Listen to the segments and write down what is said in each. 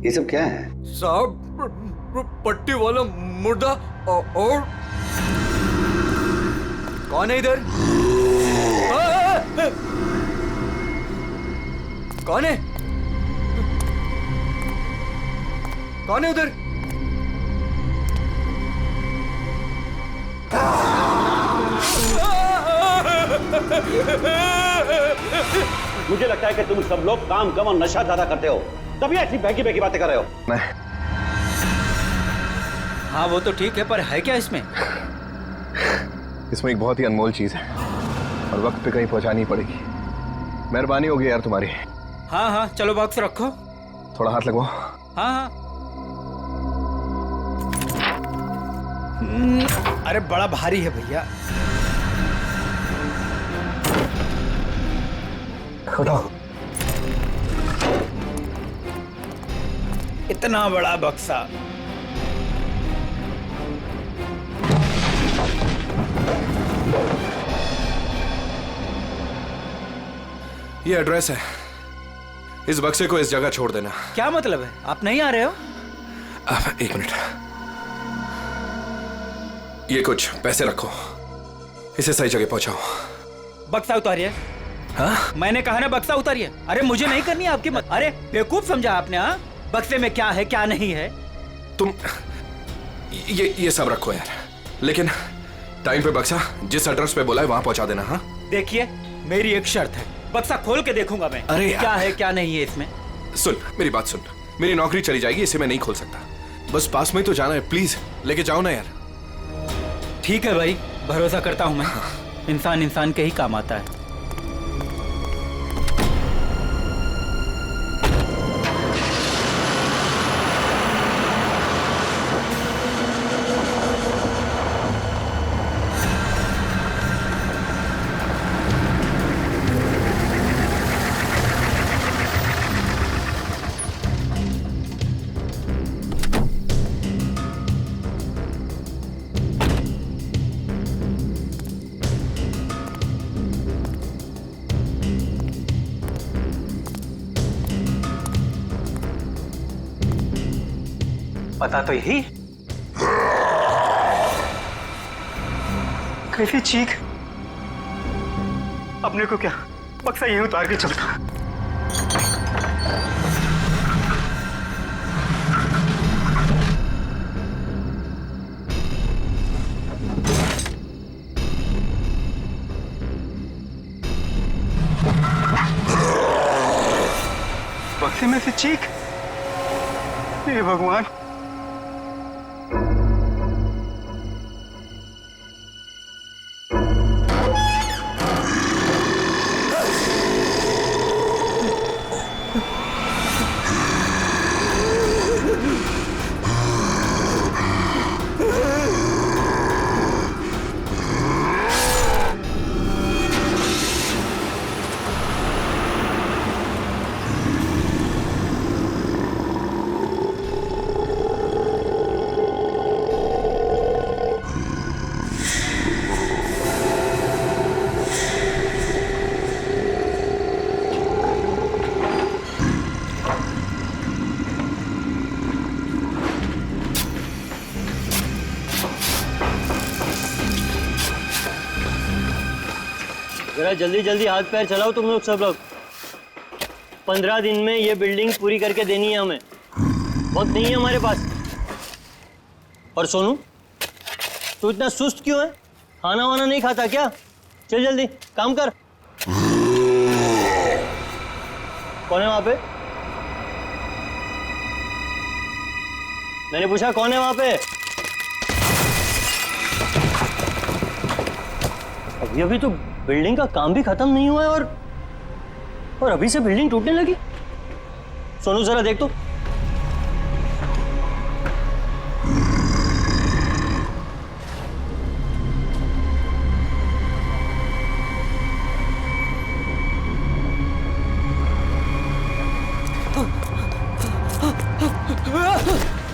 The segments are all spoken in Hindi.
ये सब क्या है? साहब पट्टी वाला मुर्दा और कौन है इधर? कौन है? कौन है उधर? मुझे लगता है कि तुम सब लोग काम कम और नशा ज्यादा करते हो, तभी ऐसी बहकी बहकी बातें कर रहे हो। मैं हाँ वो तो ठीक है, पर है क्या इसमें? इसमें एक बहुत ही अनमोल चीज है और वक्त पे कहीं पहुंचानी पड़ेगी। मेहरबानी होगी यार तुम्हारी। हाँ हाँ चलो बॉक्स रखो। थोड़ा हाथ लगवाओ। हाँ हाँ। अरे बड़ा भारी है भैया। उठाओ। इतना बड़ा बक्सा। ये एड्रेस है, इस बक्से को इस जगह छोड़ देना। क्या मतलब है? आप नहीं आ रहे हो? एक मिनट, ये कुछ पैसे रखो, इसे सही जगह पहुंचाओ। बक्सा उतारिए। हाँ? मैंने कहा ना बक्सा उतारिए। अरे मुझे नहीं करनी आपकी मत। अरे बेवकूफ समझा आपने? हाँ बक्से में क्या है क्या नहीं है? तुम ये सब रखो यार, लेकिन टाइम पे बक्सा जिस एड्रेस पे बोला है वहां पहुंचा देना। हाँ देखिए मेरी एक शर्त है, बक्सा खोल के देखूंगा मैं। अरे क्या है क्या नहीं है इसमें। सुन मेरी बात सुन, मेरी नौकरी चली जाएगी, इसे मैं नहीं खोल सकता। बस पास में ही तो जाना है, प्लीज लेके जाओ ना यार। ठीक है भाई, भरोसा करता हूं मैं। इंसान इंसान के ही काम आता है। पता तो यही। कैसी चीख! अपने को क्या बक्सा यहीं उतार के चलता। बक्से में से चीख! हे भगवान! जरा जल्दी जल्दी हाथ पैर चलाओ तुम लोग सब लोग। 15 दिन में ये बिल्डिंग पूरी करके देनी है हमें, वक्त नहीं है हमारे पास। और सोनू तू इतना सुस्त क्यों है? खाना वाना नहीं खाता क्या? चल जल्दी काम कर। कौन है वहां पे? मैंने पूछा कौन है वहां पे? अभी तो बिल्डिंग का काम भी खत्म नहीं हुआ है और अभी से बिल्डिंग टूटने लगी। सोनू जरा देख तो।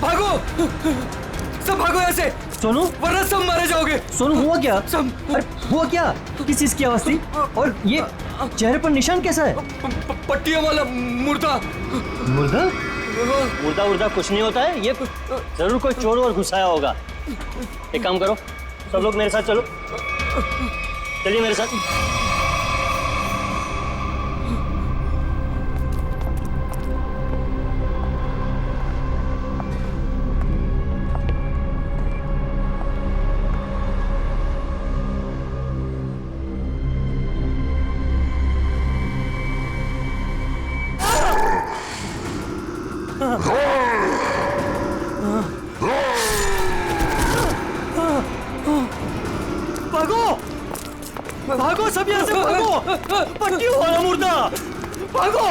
भागो, सब भागो ऐसे। सोनू वरना सब मारे जाओगे। सोनू हुआ क्या? सब अरे हुआ क्या? किस चीज की आवाज थी? और ये चेहरे पर निशान कैसा है? पट्टियों वाला मुर्दा। मुर्दा? मुर्दा उर्दा कुछ नहीं होता है, ये जरूर कोई चोर और घुसाया होगा। एक काम करो, सब लोग मेरे साथ चलो, चलिए मेरे साथ। भागो भागो, सब यहाँ से भागो, पट्टी वाला मुर्दा, भागो।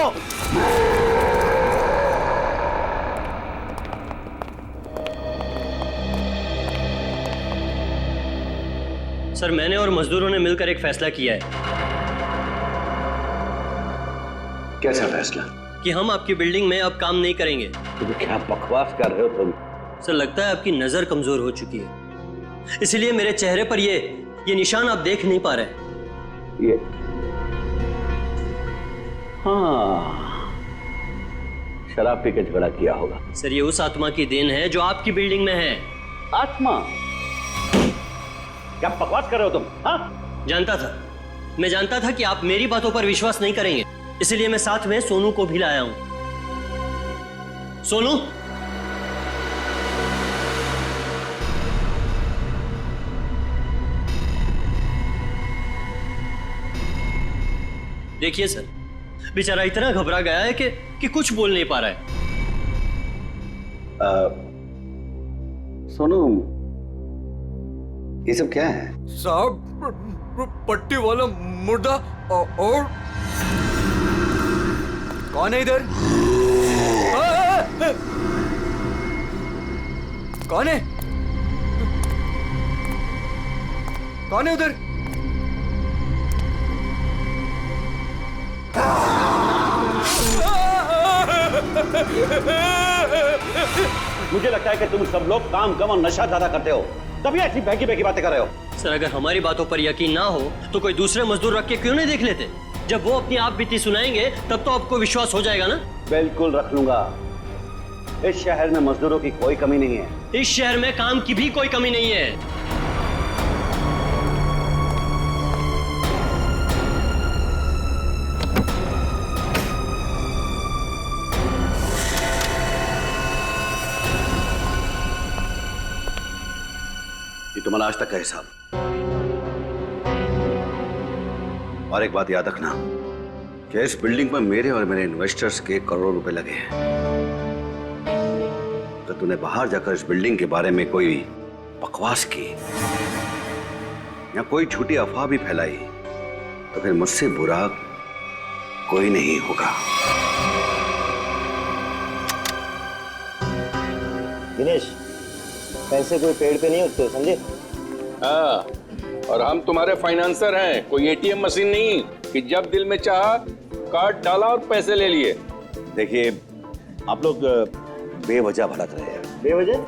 सर, मैंने और मजदूरों ने मिलकर एक फैसला किया है कैसा फैसला? कि हम आपकी बिल्डिंग में अब काम नहीं करेंगे। तुम क्या बकवास कर रहे हो तुम? सर, लगता है आपकी नजर कमजोर हो चुकी है, इसलिए मेरे चेहरे पर ये निशान आप देख नहीं पा रहे। ये हाँ, शराब पी के झगड़ा किया होगा। सर, ये उस आत्मा की देन है जो आपकी बिल्डिंग में है। आत्मा? क्या बकवास कर रहे हो तुम? हाँ? मैं जानता था कि आप मेरी बातों पर विश्वास नहीं करेंगे, इसलिए मैं साथ में सोनू को भी लाया हूं। सोनू, देखिए सर, बेचारा इतना घबरा गया है कि कुछ बोल नहीं पा रहा है। सोनू, ये सब क्या है? साहब, पट्टी वाला मुर्दा और कौन है इधर? कौन है? कौन है उधर? मुझे लगता है कि तुम सब लोग काम कम और नशा ज्यादा करते हो, तभी ऐसी बहकी बहकी बातें कर रहे हो। सर, अगर हमारी बातों पर यकीन ना हो तो कोई दूसरे मजदूर रख के क्यों नहीं देख लेते? जब वो अपनी आप बीती सुनाएंगे तब तो आपको विश्वास हो जाएगा ना। बिल्कुल रख लूंगा। इस शहर में मजदूरों की कोई कमी नहीं है। इस शहर में काम की भी कोई कमी नहीं है। ये तुम्हारा आज तक का हिसाब। और एक बात याद रखना कि इस बिल्डिंग पर मेरे और मेरे इन्वेस्टर्स के करोड़ों रुपए लगे हैं। तो तूने बाहर जाकर इस बिल्डिंग के बारे में कोई बकवास की या कोई झूठी अफवाह भी फैलाई तो फिर मुझसे बुरा कोई नहीं होगा। दिनेश, पैसे कोई पेड़ पे नहीं उगते, समझे? हाँ, और हम तुम्हारे फाइनेंसर हैं, कोई एटीएम मशीन नहीं कि जब दिल में चाहा कार्ड डाला और पैसे ले लिए। देखिए, आप लोग बेवजह भड़क रहे हैं। बेवजह?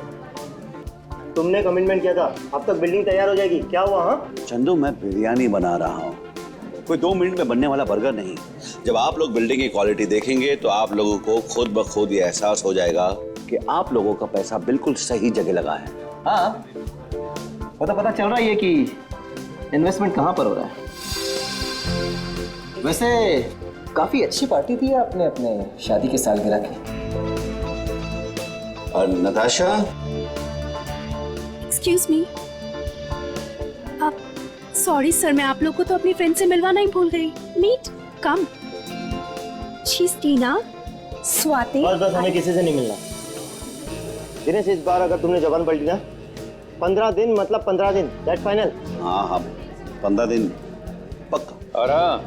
तुमने कमिटमेंट किया था, अब तक बिल्डिंग तैयार हो जाएगी, क्या हुआ? हाँ चंदू, मैं बिरयानी बना रहा हूँ, कोई 2 मिनट में बनने वाला बर्गर नहीं। जब आप लोग बिल्डिंग की क्वालिटी देखेंगे तो आप लोगों को खुद ब खुद ये एहसास हो जाएगा कि आप लोगों का पैसा बिल्कुल सही जगह लगा है। हाँ, पता चल रहा है कि इन्वेस्टमेंट कहाँ पर हो रहा है। वैसे काफी अच्छी पार्टी थी आपने अपने शादी के सालगिरह की। और नताशा, एक्सक्यूज मी, आप सॉरी सर, मैं आप लोग को तो अपनी फ्रेंड से मिलवाना ही भूल गई। Meet, come. She is Tina, Swati. बस हमें किसी से नहीं मिलना। दिनेश, इस बार अगर तुमने जबान पलटी ना, 15 दिन मतलब 15 दिन, दैट फाइनल। हाँ, 15 दिन पक्का। और हाँ,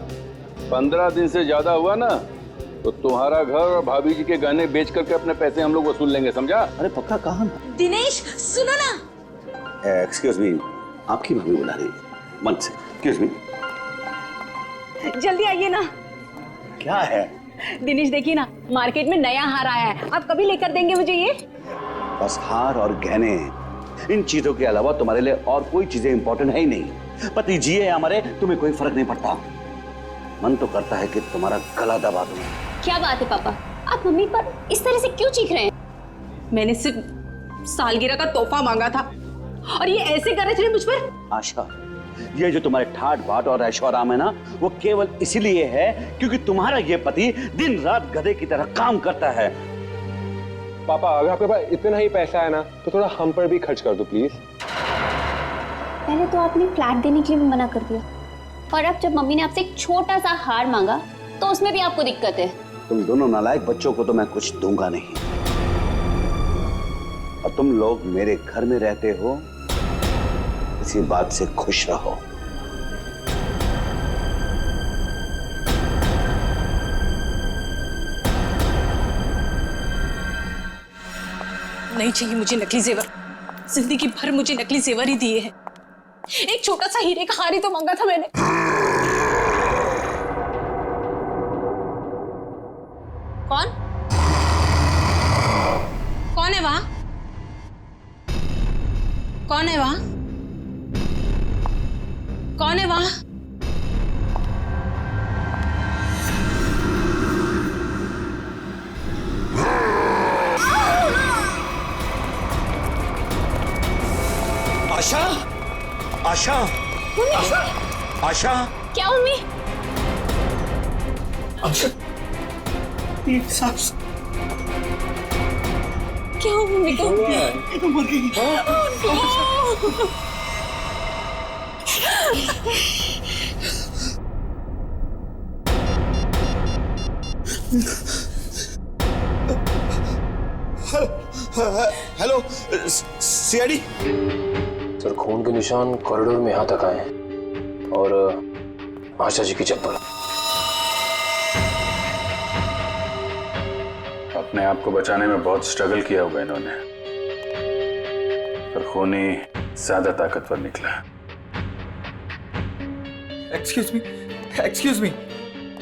15 दिन से ज्यादा हुआ ना तो तुम्हारा घर और भाभी जी के गहने बेच करके अपने पैसे हम लोग वसूल लेंगे, समझा? अरे पक्का कहाँ? दिनेश सुनो ना। एक्सक्यूज मी, आपकी भाभी बुला रही है मन से। एक्सक्यूज मी, जल्दी आइए ना। क्या है? दिनेश देखिए ना, मार्केट में नया हार आया है, आप कभी लेकर देंगे मुझे ये? बस हार और गहने, इन चीजों के अलावा तुम्हारे लिए और कोई चीजें इंपॉर्टेंट है ही नहीं। पति जिए या मरे तुम्हें कोई फर्क नहीं पड़ता। मन तो करता है कि तुम्हारा गला दबा दूं। क्या बात है पापा, आप मम्मी पर इस तरह से क्यों चीख रहे हैं? मैंने सिर्फ सालगिरह का तोहफा मांगा था और ये ऐसे कर रहे थे मुझ पर। आशा, ये जो तुम्हारे ठाट बाट और ऐशोआराम है ना, वो केवल इसीलिए है क्योंकि तुम्हारा ये पति दिन रात गधे की तरह काम करता है। पापा, अगर आपके पास इतना ही पैसा है ना तो थोड़ा हम पर भी खर्च कर दो प्लीज। पहले तो आपने फ्लैट देने के लिए भी मना कर दिया, और अब जब मम्मी ने आपसे एक छोटा सा हार मांगा तो उसमें भी आपको दिक्कत है। तुम दोनों नालायक बच्चों को तो मैं कुछ दूंगा नहीं, और तुम लोग मेरे घर में रहते हो, इसी बात से खुश रहो। नहीं चाहिए मुझे नकली जेवर। जिंदगी भर मुझे नकली जेवर ही दिए हैं। एक छोटा सा हीरे का हार ही तो मांगा था मैंने। कौन कौन है वहां? कौन है वहां? कौन है वहां? आशा, आशा, आशा, आशा, क्या मम्मी? आशा, एक सांस क्या हुआ मम्मी को? मर गई। हेलो, सीआईडी सर, खून के निशान कॉरिडोर में यहाँ तक आए हैं और आशा जी की चप्पल। अपने आप को बचाने में बहुत स्ट्रगल किया होगा इन्होंने, पर खूनी ज्यादा ताकतवर निकला। Excuse me.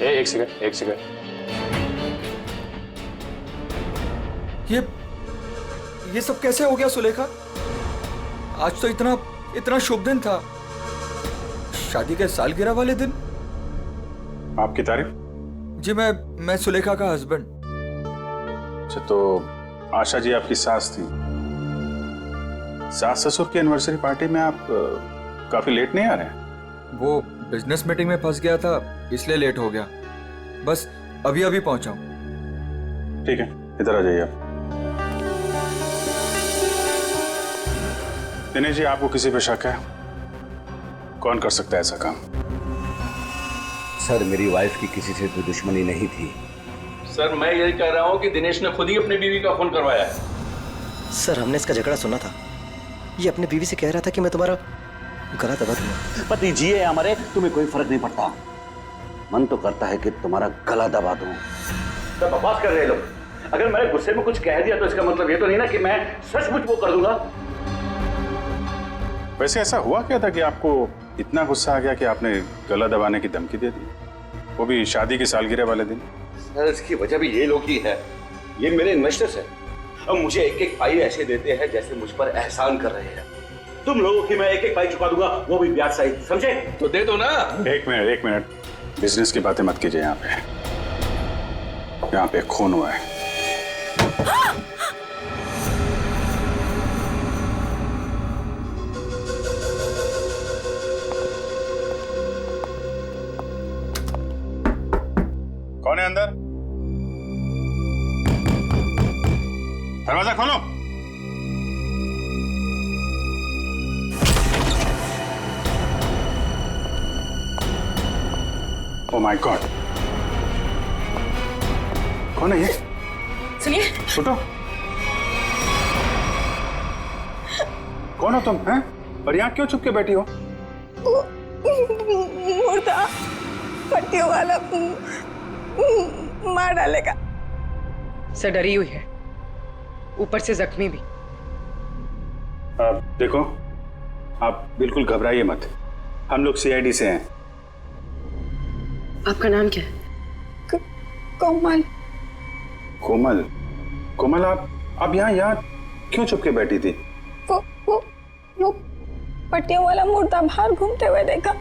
एक सेकंड। ये सब कैसे हो गया सुलेखा? आज तो इतना शुभ दिन था, शादी के सालगिरह वाले दिन। आपकी तारीफ? जी, मैं सुलेखा का हस्बैंड। अच्छा, तो आशा जी आपकी सास थी। सास ससुर की एनिवर्सरी पार्टी में आप काफी लेट नहीं आ रहे हैं? वो बिजनेस मीटिंग में फंस गया था, इसलिए लेट हो गया। बस अभी पहुंचा हूं। ठीक है, इधर आ जाइए आप। दिनेश जी, आपको किसी पे शक है? कौन कर सकता है ऐसा काम? सर, मेरी वाइफ की किसी से कोई दुश्मनी नहीं थी। सर, मैं यही कह रहा हूँ कि दिनेश ने खुद ही अपनी बीवी का खून करवाया है। सर, हमने इसका झगड़ा सुना था। ये अपनी बीवी से कह रहा था कि मैं तुम्हारा गला दबा दूंगा। पति जिए या मरे, तुम्हें कोई फर्क नहीं पड़ता। मन तो करता है कि तुम्हारा गला दबा दूं। तो बकवास कर रहे लोग। अगर मैंने गुस्से में कुछ कह दिया तो इसका मतलब ये तो नहीं ना कि मैं सचमुच वो कर दूंगा। वैसे ऐसा हुआ क्या था कि आपको इतना गुस्सा आ गया कि आपने गला दबाने की धमकी दे दी, वो भी शादी की सालगिरह वाले दिन? सर, इसकी वजह भी ये लोग ही है। ये मेरे इन्वेस्टर्स हैं, अब मुझे एक पाई ऐसे देते हैं जैसे मुझ पर एहसान कर रहे हैं। तुम लोगों की मैं एक पाई चुका दूंगा, वो भी ब्याज सहित, समझे? तो दे दो ना। एक मिनट, बिजनेस की बातें मत कीजिए। यहाँ पे खून हुआ है। कौन है अंदर? दरवाजा खोलो। ओह माय गॉड, कौन है ये? सुनिए, छूटो। कौन हो तुम हैं? और यहाँ क्यों चुप के बैठी हो? मुर्दा पट्टियों वाला मार डालेगा। सर, डरी हुई है, ऊपर से जख्मी भी। देखो, आप बिल्कुल घबराइए मत। हम लोग सीआईडी से हैं। आपका नाम क्या है? कोमल। कोमल, आप यहाँ क्यों चुप के बैठी थी? वो पट्टियों वाला मुर्दा बाहर घूमते हुए देखा।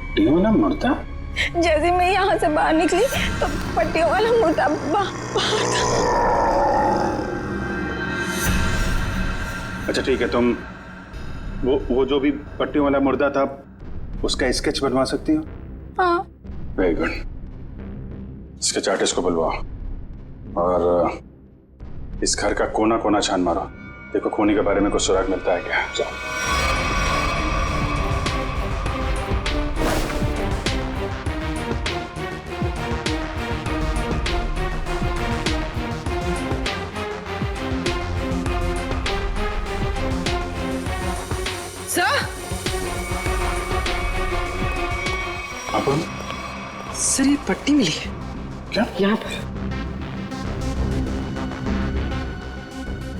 पट्टियों वाला मुर्दा? जैसे मैं यहाँ से बाहर निकली तो पट्टियों वाला मुर्दा बाहर था। अच्छा ठीक है, तुम वो जो भी पट्टियों वाला मुर्दा था उसका स्केच बनवा सकती हो? हाँ। Very good. स्केच आर्टिस्ट को बुलवाओ और इस घर का कोना कोना छान मारो, देखो खूनी के बारे में कुछ सुराग मिलता है क्या। जाओ। सर ये पट्टी मिली है। क्या? यहाँ पर।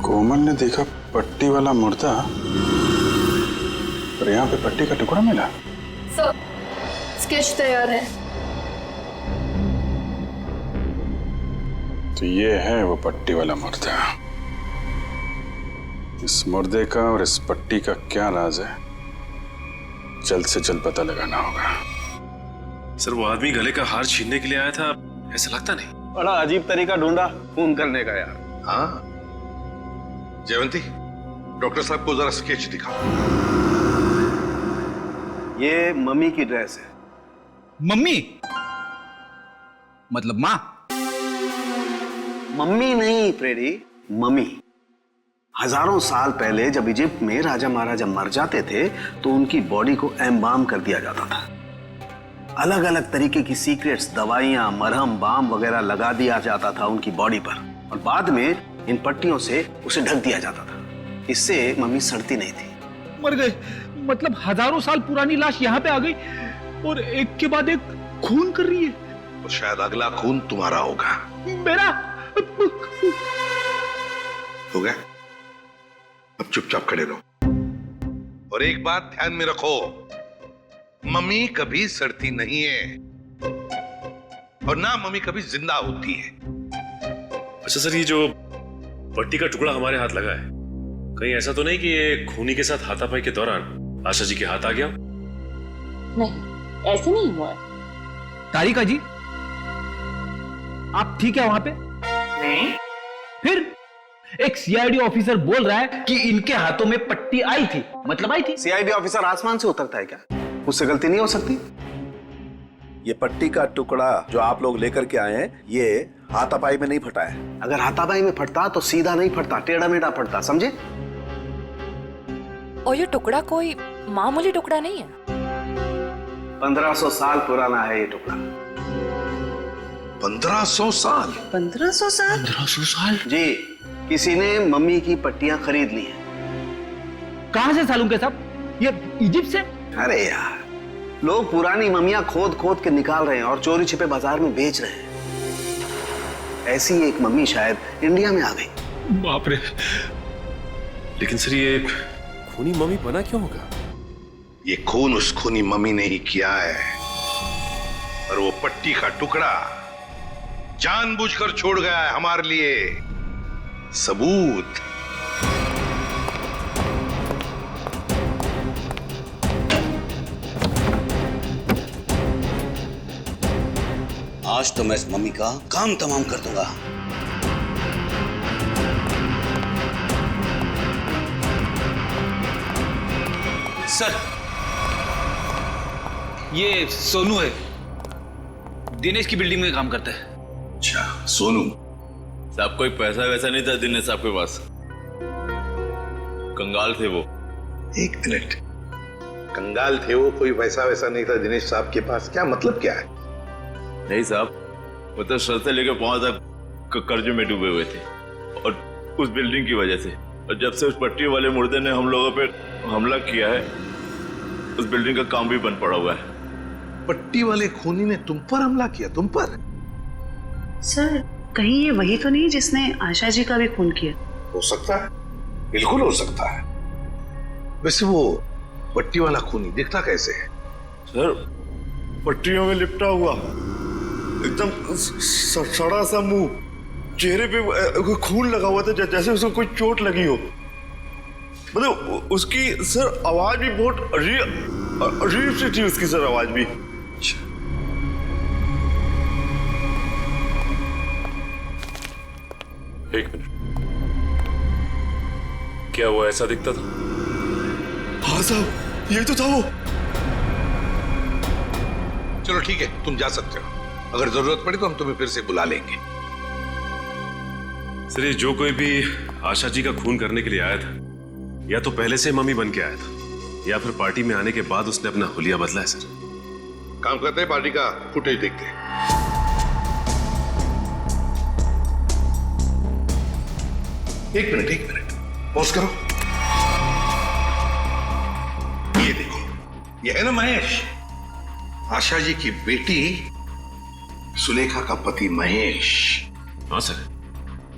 कोमल ने देखा पट्टी वाला मुर्दा और यहाँ पे पट्टी का टुकड़ा मिला। सर स्केच तैयार है। तो ये है वो पट्टी वाला मुर्दा। इस मुर्दे का और इस पट्टी का क्या राज है, जल्द से जल्द पता लगाना होगा। सर वो आदमी गले का हार छीनने के लिए आया था, ऐसा लगता नहीं। बड़ा अजीब तरीका ढूंढा खून करने का यार। हाँ जयवंती, डॉक्टर साहब को जरा स्केच दिखा। ये मम्मी की ड्रेस है। मम्मी मतलब माँ? मम्मी नहीं फ्रेडी, मम्मी। हजारों साल पहले जब इजिप्ट में राजा महाराजा मर जाते थे तो उनकी बॉडी को एम्बाम कर दिया जाता था। अलग अलग तरीके की सीक्रेट्स, दवाइयां, मरहम, बाम वगैरह लगा दिया जाता था उनकी बॉडी पर और बाद में इन पट्टियों से उसे ढक दिया जाता था। इससे मम्मी सड़ती नहीं थी। मर गए मतलब हजारों साल पुरानी लाश यहाँ पे आ गई और एक के बाद एक खून कर रही है। तो शायद अगला खून तुम्हारा होगा। मेरा हो गया, अब चुपचाप खड़े रहो। और एक बात ध्यान में रखो, मम्मी कभी सड़ती नहीं है और ना मम्मी कभी जिंदा होती है। अच्छा सर, ये जो पट्टी का टुकड़ा हमारे हाथ लगा है, कहीं ऐसा तो नहीं कि ये खूनी के साथ हाथापाई के दौरान आशा जी के हाथ आ गया? नहीं, ऐसे नहीं हुआ। तारिका जी आप ठीक है वहां पे? नहीं। फिर एक सीआईडी ऑफिसर बोल रहा है कि इनके हाथों में पट्टी आई थी, मतलब आई थी। सीआईडी ऑफिसर आसमान से उतरता है क्या? उससे गलती नहीं हो सकती। ये पट्टी का टुकड़ा जो आप लोग लेकर के आए हैं, ये हाथापाई में नहीं फटा है। अगर हाथापाई में फटता तो सीधा नहीं फटता, टेढ़ा मेढ़ा फटता, समझे? और ये टुकड़ा कोई मामूली टुकड़ा नहीं है। 1500 साल पुराना है ये टुकड़ा। 1500 साल? 1500 साल? 1500 साल जी, किसी ने मम्मी की पट्टियां खरीद ली हैं। कहां से सालूं के साहब? ये इजिप्ट से? अरे यार, लोग पुरानी मम्मियां खोद खोद के निकाल रहे हैं और चोरी छिपे बाजार में बेच रहे हैं। ऐसी एक मम्मी शायद इंडिया में आ गई। बाप रे। लेकिन सर ये खूनी मम्मी बना क्यों होगा? ये खून उस खूनी मम्मी ने ही किया है और वो पट्टी का टुकड़ा जानबूझकर छोड़ गया है हमारे लिए सबूत। आज तो मैं इस मम्मी का काम तमाम कर दूंगा। सर ये सोनू है, दिनेश की बिल्डिंग में काम करता है। अच्छा सोनू साहब, कोई पैसा वैसा नहीं था दिनेश साहब के पास, कंगाल थे वो। एक मिनट, कंगाल थे वो, कोई पैसा वैसा नहीं था दिनेश साहब के पास, क्या मतलब क्या है? नहीं साहब, वो तो सर से लेकर पांव तक कर्जे में डूबे हुए थे और उस बिल्डिंग की वजह से। और जब से उस पट्टी वाले मुर्दे ने हम लोगों पे हमला किया है, उस बिल्डिंग का काम भी बंद पड़ा हुआ है। पट्टी वाले खूनी ने तुम पर हमला किया? तुम पर? सर कहीं ये वही तो नहीं जिसने आशा जी का भी खून किया? हो सकता है, बिल्कुल हो सकता है। वैसे वो पट्टी वाला खूनी दिखता कैसे है? सर पट्टियों में लिपटा हुआ, एकदम सड़ा सा मुंह, चेहरे पे खून लगा हुआ था जैसे उसको कोई चोट लगी हो। मतलब उसकी सर आवाज भी बहुत अजीब सी थी, उसकी सर आवाज भी। एक मिनट, क्या वो ऐसा दिखता था? हाँ साहब, ये तो था वो। चलो ठीक है, तुम जा सकते हो। अगर जरूरत पड़ी तो हम तुम्हें फिर से बुला लेंगे। सर, ये जो कोई भी आशा जी का खून करने के लिए आया था, या तो पहले से मम्मी बन के आया था, या फिर पार्टी में आने के बाद उसने अपना हुलिया बदला है। सर, काम करते हैं, पार्टी का फुटेज देखते हैं। एक मिनट पॉज करो। ये देखो, ये है ना महेश, आशा जी की बेटी सुलेखा का पति महेश। हाँ सर,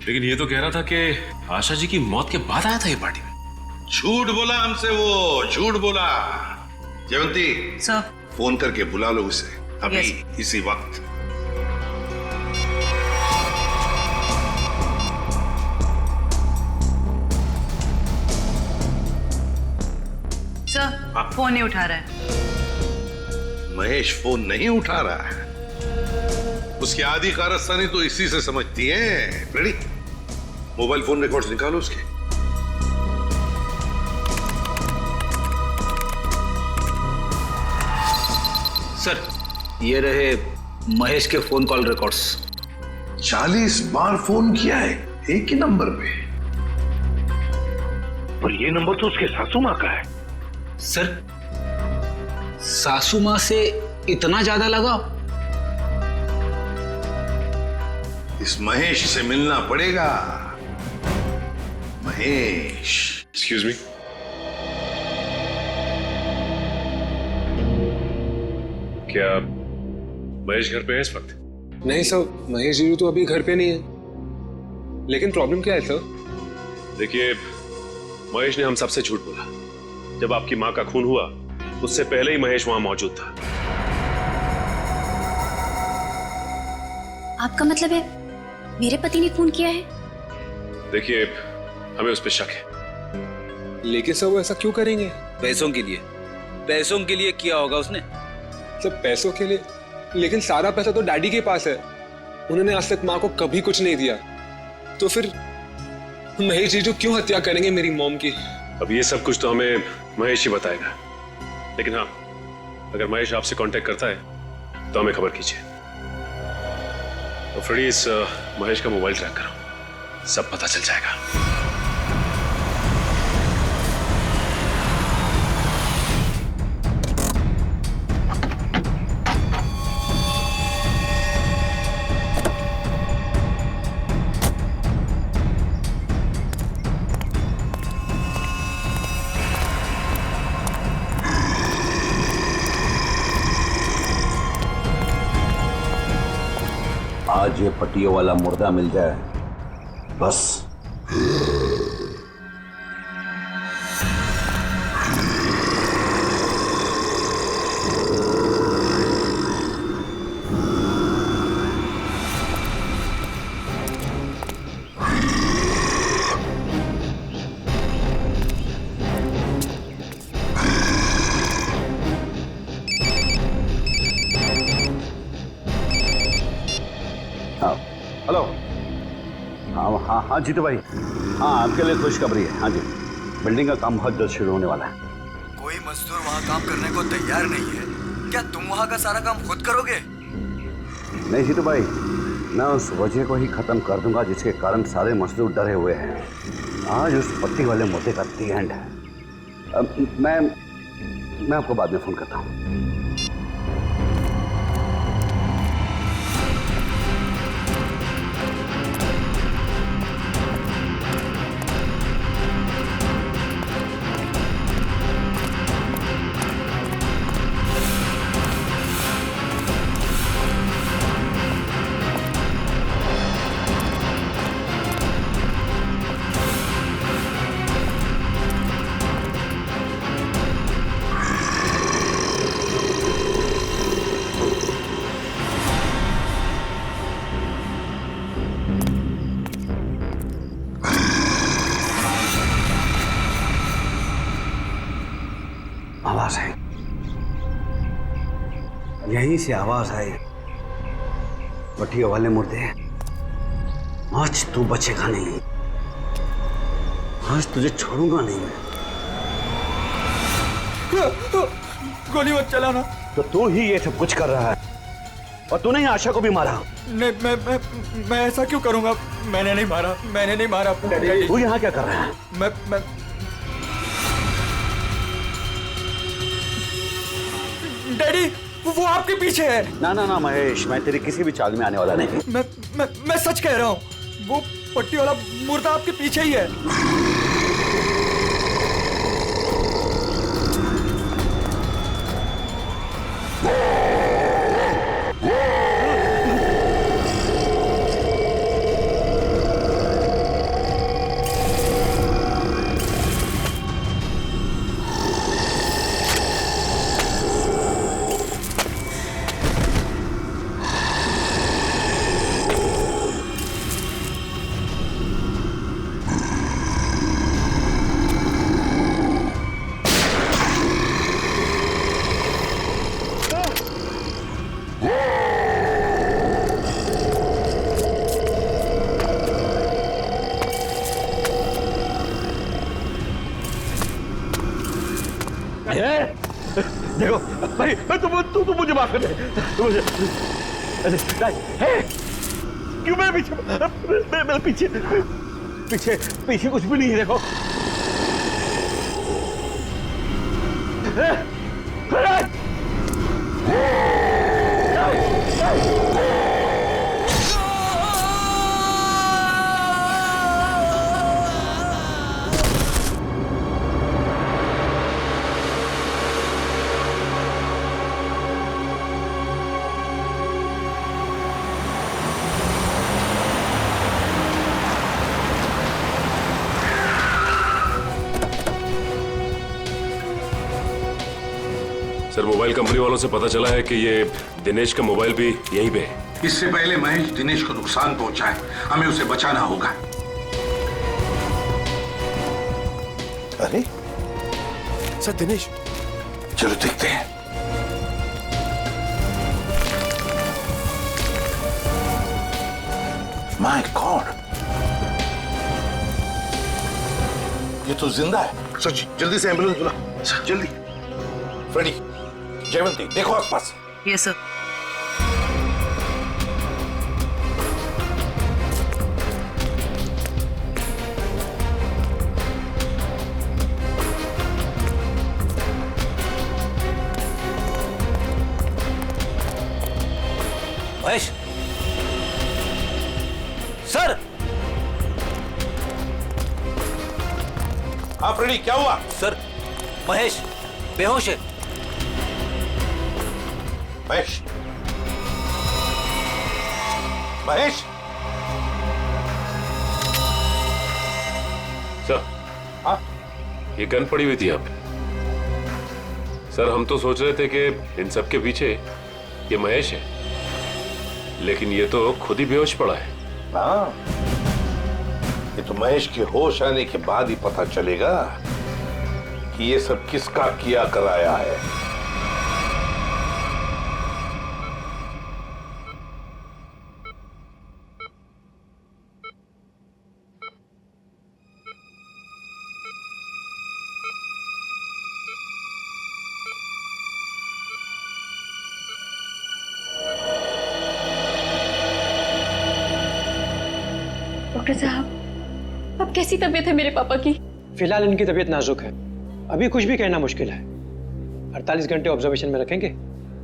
लेकिन ये तो कह रहा था कि आशा जी की मौत के बाद आया था ये पार्टी में। झूठ बोला हमसे, वो झूठ बोला। जयवंती सर, फोन करके बुला लो उसे अभी, Yes. इसी वक्त। सर, फोन नहीं उठा रहा है। महेश फोन नहीं उठा रहा है, उसकी आधी कारस्तानी तो इसी से समझती है। रेडी, मोबाइल फोन रिकॉर्ड्स निकालो उसके। सर, ये रहे महेश के फोन कॉल रिकॉर्ड्स। 40 बार फोन किया है एक ही नंबर पे। पर ये नंबर तो उसके सासू माँ का है। सर, सासू माँ से इतना ज्यादा लगाव? इस महेश से मिलना पड़ेगा। महेश, एक्सक्यूज मी, क्या महेश घर पे है इस वक्त? नहीं सर, महेश जी तो अभी घर पे नहीं है। लेकिन प्रॉब्लम क्या है सर? देखिए, महेश ने हम सबसे झूठ बोला। जब आपकी मां का खून हुआ, उससे पहले ही महेश वहां मौजूद था। आपका मतलब है मेरे पति ने खून किया है? देखिए, हमें उस पर शक है। लेकिन सर वो ऐसा क्यों करेंगे? पैसों के लिए। पैसों के लिए किया होगा उसने। सर पैसों के लिए? लेकिन सारा पैसा तो डैडी के पास है। उन्होंने आज तक माँ को कभी कुछ नहीं दिया। तो फिर महेश जी जो क्यों हत्या करेंगे मेरी मॉम की? अब ये सब कुछ तो हमें महेश ही बताएगा। लेकिन हाँ, अगर महेश आपसे कांटेक्ट करता है तो हमें खबर कीजिए। तो फ्रेडी, इस महेश का मोबाइल ट्रैक करो, सब पता चल जाएगा। आज ये पट्टियों वाला मुर्दा मिल जाए बस। हेलो, हाँ जीतू भाई, हाँ आपके लिए खुशखबरी है। हाँ जी, बिल्डिंग का काम बहुत जल्द शुरू होने वाला है। कोई मजदूर वहाँ काम करने को तैयार नहीं है। क्या तुम वहाँ का सारा काम खुद करोगे? नहीं जीतू भाई, मैं उस वजह को ही खत्म कर दूंगा जिसके कारण सारे मजदूर डरे हुए हैं। आज उस पट्टी वाले मुद्दे का दी एंड है। मैं आपको बाद में फोन करता हूँ। आवाज आई, यहीं से आवाज आई। पट्टियों वाले मुर्दे आज तू बचेगा नहीं, आज तुझे छोड़ूंगा नहीं मैं। गोली मत चलाना। तो तू ही ये सब कुछ कर रहा है और तूने ही आशा को भी मारा। नहीं, मैं ऐसा क्यों करूंगा? मैंने नहीं मारा। तू यहाँ क्या कर रहा है? मैं डैडी, वो आपके पीछे है। ना महेश, मैं तेरी किसी भी चाल में आने वाला नहीं। मैं सच कह रहा हूँ, वो पट्टी वाला मुर्दा आपके पीछे ही है। देखो भाई, तू मुझे माफ कर दे। क्यों मैं पीछे पीछे कुछ भी नहीं है। देखो सर, मोबाइल कंपनी वालों से पता चला है कि ये दिनेश का मोबाइल भी यहीं पे है। इससे पहले महेश दिनेश को नुकसान पहुंचाए, हमें उसे बचाना होगा। अरे सर, दिनेश। चलो देखते हैं। माय गॉड, ये तो जिंदा है। सच, जल्दी से एम्बुलेंस बुला, जल्दी। फ्रेडी, जयवंती, देखो आसपास। Yes sir. महेश सर। हाँ फ्रेडी, क्या हुआ? सर, महेश बेहोश है। महेश, महेश। सर, हाँ? ये गन पड़ी हुई थी यहाँ पे। सर, हम तो सोच रहे थे कि इन सब के पीछे ये महेश है, लेकिन ये तो खुद ही बेहोश पड़ा है। हाँ, ये तो महेश के होश आने के बाद ही पता चलेगा कि ये सब किसका किया कराया है। डॉक्टर साहब, अब कैसी तबीयत है मेरे पापा की? फिलहाल इनकी तबीयत नाजुक है, अभी कुछ भी कहना मुश्किल है। 48 घंटे ऑब्जर्वेशन में रखेंगे,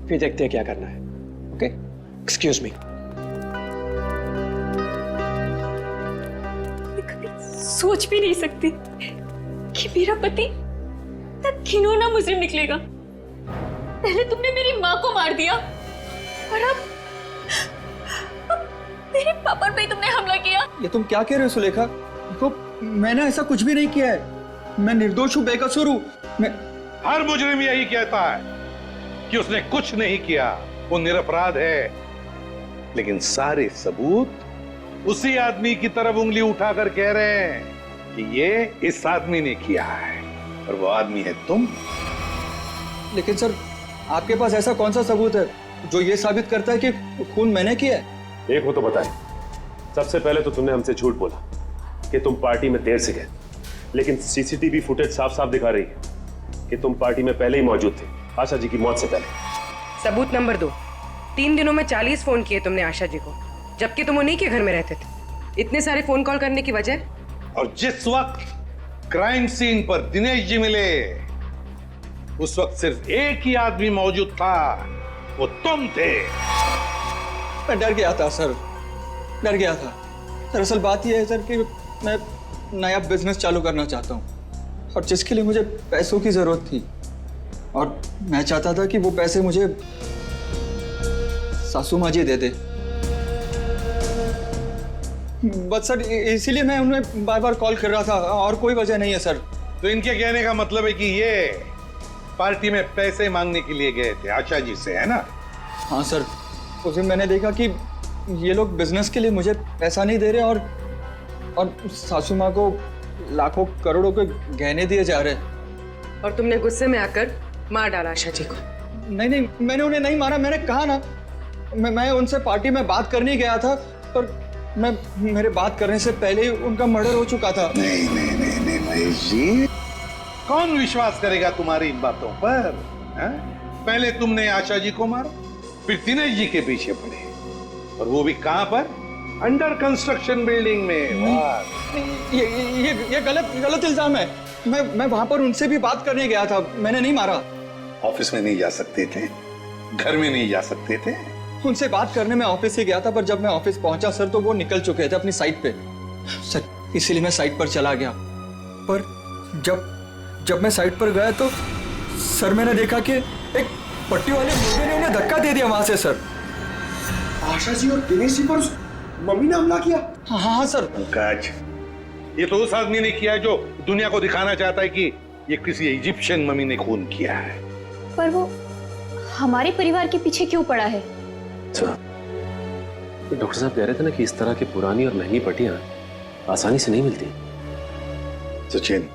फिर देखते हैं क्या करना है। Okay, excuse me. मैं कभी सोच भी नहीं सकती कि मेरा पति इतना घिनौना मुजरिम निकलेगा। पहले तुमने मेरी माँ को मार दिया और अब मेरे पापा पे तुमने हमला किया। ये तुम क्या कह रहे हो सुलेखा? देखो, मैंने ऐसा कुछ भी नहीं किया है। मैं निर्दोष हूँ, बेकसूर हूँ। हर मुजरिम यही कहता है कि उसने कुछ नहीं किया, वो निरपराध है। लेकिन सारे सबूत उसी आदमी की तरफ उंगली उठाकर कह रहे हैं कि ये इस आदमी ने किया है, और वो आदमी है तुम। लेकिन सर, आपके पास ऐसा कौन सा सबूत है जो ये साबित करता है कि खून मैंने किया है? एक हो तो बताए, सबसे पहले तो तुमने हमसे झूठ बोला कि तुम पार्टी में देर से गए, लेकिन सीसीटीवी फुटेज साफ साफ दिखा रही है कि तुम पार्टी में पहले ही मौजूद थे, आशा जी की मौत से पहले। सबूत नंबर 2, 3 दिनों में 40 फोन किए तुमने आशा जी को, जबकि तुम उन्हीं के घर में रहते थे। इतने सारे फोन कॉल करने की वजह? और जिस वक्त क्राइम सीन पर दिनेश जी मिले उस वक्त सिर्फ एक ही आदमी मौजूद था, वो तुम थे। मैं डर गया था सर, डर गया था। दरअसल बात यह है सर कि मैं नया बिजनेस चालू करना चाहता हूँ और जिसके लिए मुझे पैसों की जरूरत थी और मैं चाहता था कि वो पैसे मुझे सासू माँ जी दे दे। बस सर इसीलिए मैं उन्हें बार बार कॉल कर रहा था और कोई वजह नहीं है सर। तो इनके कहने का मतलब है कि ये पार्टी में पैसे मांगने के लिए गए थे आशा जी से, है ना? हाँ सर, उस दिन मैंने देखा कि ये लोग बिजनेस के लिए मुझे पैसा नहीं दे रहे और सासू माँ को लाखों करोड़ों के गहने दिए जा रहे। और तुमने गुस्से में आकर मार डाला आशा जी को? नहीं, मैंने उन्हें नहीं मारा। मैंने कहा ना, मैं उनसे पार्टी में बात करने गया था, पर मेरे बात करने से पहले ही उनका मर्डर हो चुका था। नहीं महेश जी, कौन विश्वास करेगा तुम्हारी इन बातों पर? पहले तुमने आशा जी को मारा, फिर दिनेश जी के पीछे पड़े, और वो भी कहां पर? अंडर कंस्ट्रक्शन बिल्डिंग में। ये गलत इल्जाम है। मैं वहां पर उनसे भी बात करने गया था, मैंने नहीं मारा। ऑफिस में नहीं जा सकते थे, घर में नहीं जा सकते थे? उनसे बात करने में ऑफिस से गया था, पर जब मैं ऑफिस पहुंचा सर तो वो निकल चुके थे अपनी साइट पे सर, इसीलिए मैं साइट पर चला गया। पर जब मैं साइट पर गया तो सर मैंने देखा कि एक पट्टी वाले मुर्गे ने उन्हें धक्का दे दिया वहां से सर। आशा जी और दिनेश जी पर मम्मी ने हमला किया? हाँ सर। पंकज, ये तो उस आदमी ने किया जो दुनिया को दिखाना चाहता है कि ये किसी इजिप्शियन मम्मी ने खून किया है। पर वो हमारे परिवार के पीछे क्यों पड़ा है? तो डॉक्टर साहब कह रहे थे ना कि इस तरह की पुरानी और महंगी पट्टियां आसानी से नहीं मिलती। सचिन,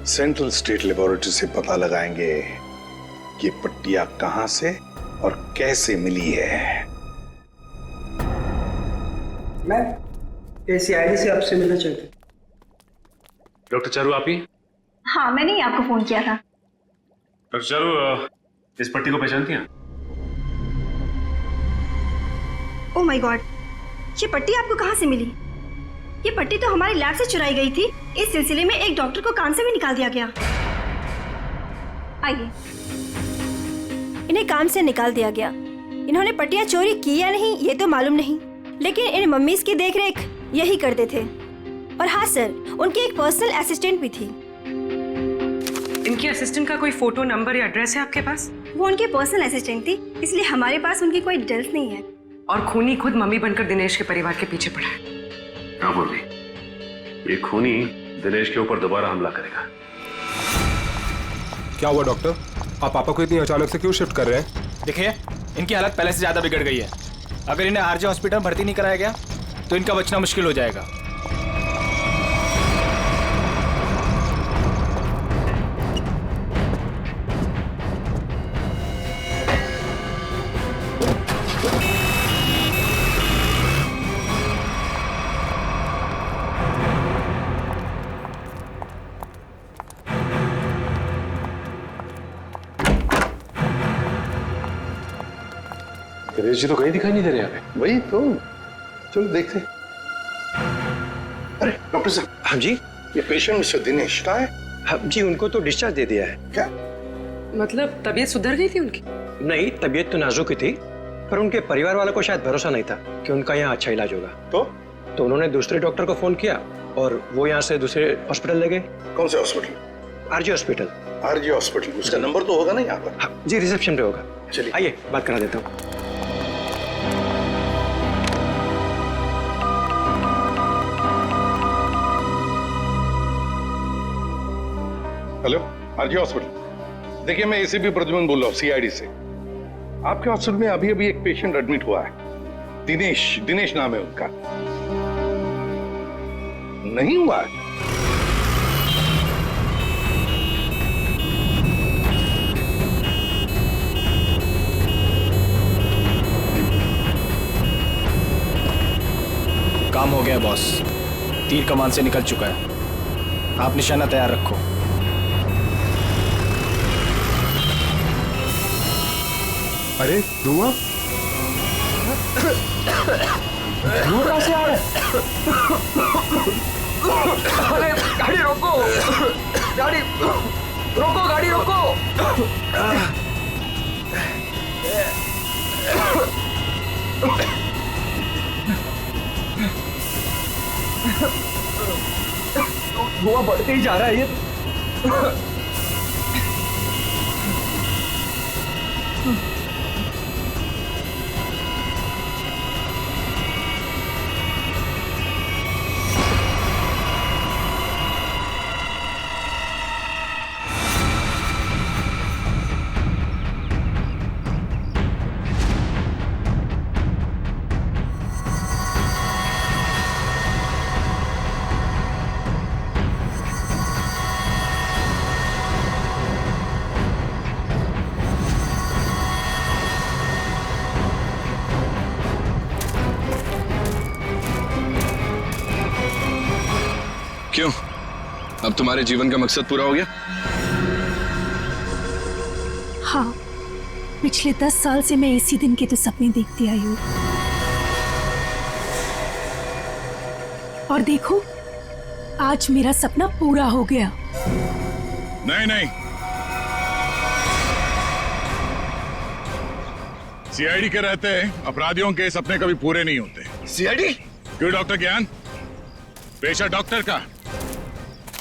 सेंट्रल स्टेट लेबोरेटरी से पता लगाएंगे कि पट्टियां कहां से और कैसे मिली है। मैं ACID से आपसे मिलना चाहती। डॉक्टर चारू आप ही? हाँ, मैंने ही आपको फोन किया था। डॉक्टर चारू, इस पट्टी को पहचानती हैं? ओह माय गॉड, ये पट्टी आपको कहाँ से मिली? ये पट्टी तो हमारी लैब से चुराई गई थी। इस सिलसिले में एक डॉक्टर को काम से भी निकाल दिया गया। आइए। इन्हें काम से निकाल दिया गया। इन्होंने पट्टियां चोरी की या नहीं ये तो मालूम नहीं, लेकिन इन मम्मीज की देखरेख यही करते थे। और हाँ सर, उनकी एक पर्सनल असिस्टेंट भी थी। इनकी असिस्टेंट का कोई फोटो, नंबर या एड्रेस है आपके पास? वो उनकी पर्सनल असिस्टेंट थी, इसलिए हमारे पास उनकी कोई डिटेल्स नहीं है। और खूनी खुद मम्मी बनकर दिनेश के परिवार के पीछे पड़ा है। हाँ बोली, ये खूनी दिनेश के ऊपर दोबारा हमला करेगा। क्या हुआ डॉक्टर? आप पापा को इतनी अचानक से क्यों शिफ्ट कर रहे हैं? देखिए, इनकी हालत पहले से ज्यादा बिगड़ गई है। अगर इन्हें आरजे हॉस्पिटल में भर्ती नहीं कराया गया तो इनका बचना मुश्किल हो जाएगा। दिनेश जी तो कहीं दिखाई नहीं दे रहे यहाँ पे। वही तो, चलो देखते। अरे डॉक्टर साहब। हाँ जी। ये पेशेंट मिस्टर दिनेश का है? हाँ जी, उनको तो डिस्चार्ज दे दिया है। क्या मतलब तबीयत सुधर गई थी उनकी? नहीं, तबीयत तो नाजुक ही थी, पर उनके परिवार वालों को शायद भरोसा नहीं था कि उनका यहाँ अच्छा इलाज होगा। तो उन्होंने दूसरे डॉक्टर को फोन किया और वो यहाँ से दूसरे हॉस्पिटल ले गए। कौन से hospital? RJ hospital. RJ hospital, उसका नंबर तो होगा ना यहाँ पर? हाँ जी, रिसेप्शन पे होगा। चलिए आइए बात करा देता हूँ। Hello, RJ hospital. देखिए, मैं एसीपी प्रद्युमन बोल रहा हूँ CID से। आपके हॉस्पिटल में अभी अभी एक पेशेंट एडमिट हुआ है। दिनेश नाम है उनका। नहीं हुआ है? काम हो गया बॉस, तीर कमान से निकल चुका है। आप निशाना तैयार रखो। अरे धुआं कहां से आ रहा है? अरे गाड़ी रोको, गाड़ी रोको, गाड़ी रोको। धुआं बढ़ते ही जा रहा है ये। क्यों, अब तुम्हारे जीवन का मकसद पूरा हो गया? हाँ, पिछले 10 साल से मैं इसी दिन के तो सपने देखती आई हूँ। और देखो, आज मेरा सपना पूरा हो गया। नहीं नहीं, सीआईडी के रहते अपराधियों के सपने कभी पूरे नहीं होते। सीआईडी? क्यों डॉक्टर ज्ञान? पेशा डॉक्टर का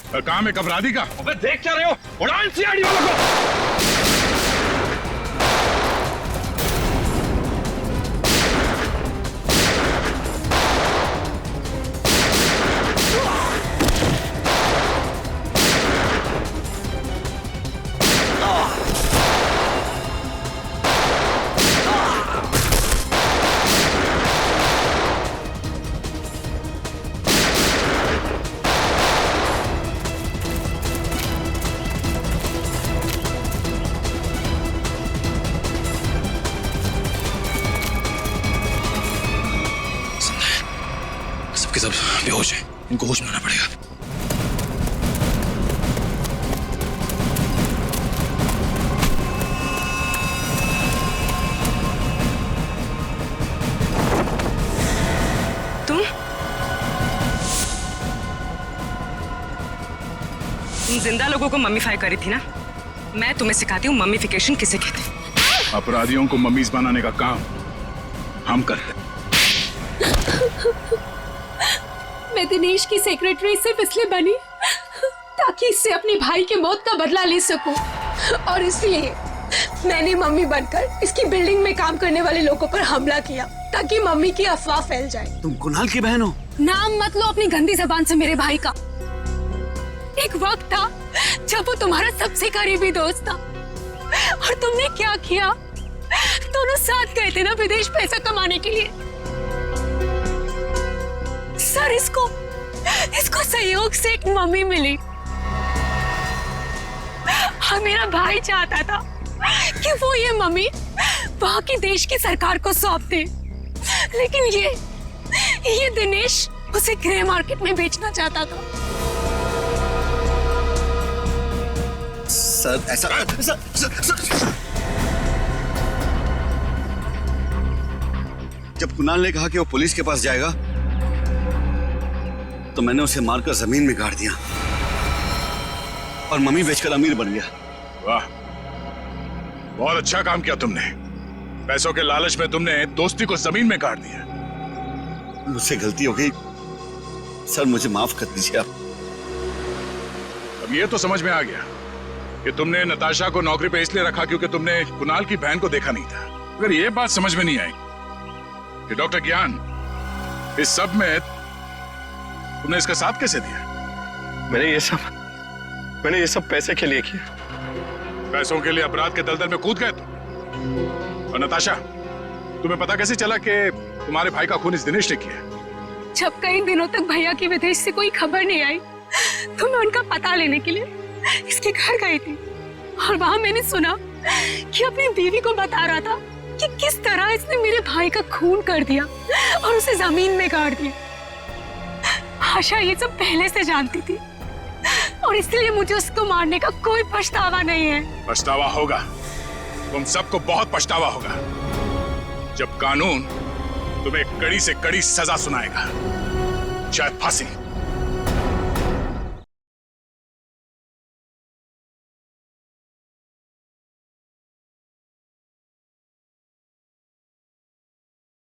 और काम एक अपराधी का। अबे देख क्या रहे हो? उड़ाओ इन सीआईडी वालों को। सबके सब बेहोश हैं, इनको होश में आना पड़ेगा। तुम जिंदा लोगों को मम्मीफाई करी थी ना? मैं तुम्हें सिखाती हूँ मम्मीफिकेशन किसे कहते हैं। अपराधियों को मम्मीज बनाने का काम हम करते हैं। मैं दिनेश की सेक्रेटरी सिर्फ इसलिए बनी ताकि इससे अपने भाई के मौत का बदला ले सकूं, और इसलिए मैंने मम्मी बनकर इसकी बिल्डिंग में काम करने वाले लोगों पर हमला किया ताकि मम्मी की अफवाह फैल जाए। तुम कुणाल की बहन हो? नाम मत लो अपनी गंदी जबान से मेरे भाई का। एक वक्त था जब वो तुम्हारा सबसे करीबी दोस्त था, और तुमने क्या किया? दोनों साथ गए थे ना विदेश पैसा कमाने के लिए। सर, इसको सहयोग से एक मम्मी मिली, और मेरा भाई चाहता था कि वो ये मम्मी वहां की देश की सरकार को सौंप दे, लेकिन ये दिनेश उसे ग्रे मार्केट में बेचना चाहता था। सर ऐसा सर। जब कुणाल ने कहा कि वो पुलिस के पास जाएगा तो मैंने उसे मारकर जमीन में गाड़ दिया और मम्मी बेचकर अमीर बन गया। वाह, बहुत अच्छा काम किया तुमने। पैसों के लालच में तुमने दोस्ती को जमीन में गाड़ दिया। मुझसे गलती हो गई सर, मुझे माफ कर दीजिए आप। अब ये तो समझ में आ गया कि तुमने नताशा को नौकरी पे इसलिए रखा क्योंकि तुमने कुणाल की बहन को देखा नहीं था। अगर ये बात समझ में नहीं आई कि डॉक्टर ज्ञान इस सब में तुमने इसका साथ कैसे दिया? मैंने ये सब पैसे के लिए किया। पैसों के लिए अपराध के दलदल में कूद गए तुम। और नताशा, तुम्हें पता कैसे चला कि तुम्हारे भाई का खून इस दिनेश ने किया? जब कई दिनों तक भैया की विदेश से कोई खबर नहीं आई तो मैं उनका पता लेने के लिए इसके घर गई थी, और वहां मैंने सुना कि अपनी बीवी को बता रहा था कि किस तरह इसने मेरे भाई का खून कर दिया और उसे जमीन में गाड़ दिया। आशा ये सब पहले से जानती थी और इसलिए मुझे उसको मारने का कोई पछतावा नहीं है। पछतावा होगा, तुम सबको बहुत पछतावा होगा जब कानून तुम्हें कड़ी से कड़ी सजा सुनाएगा, चाहे फांसी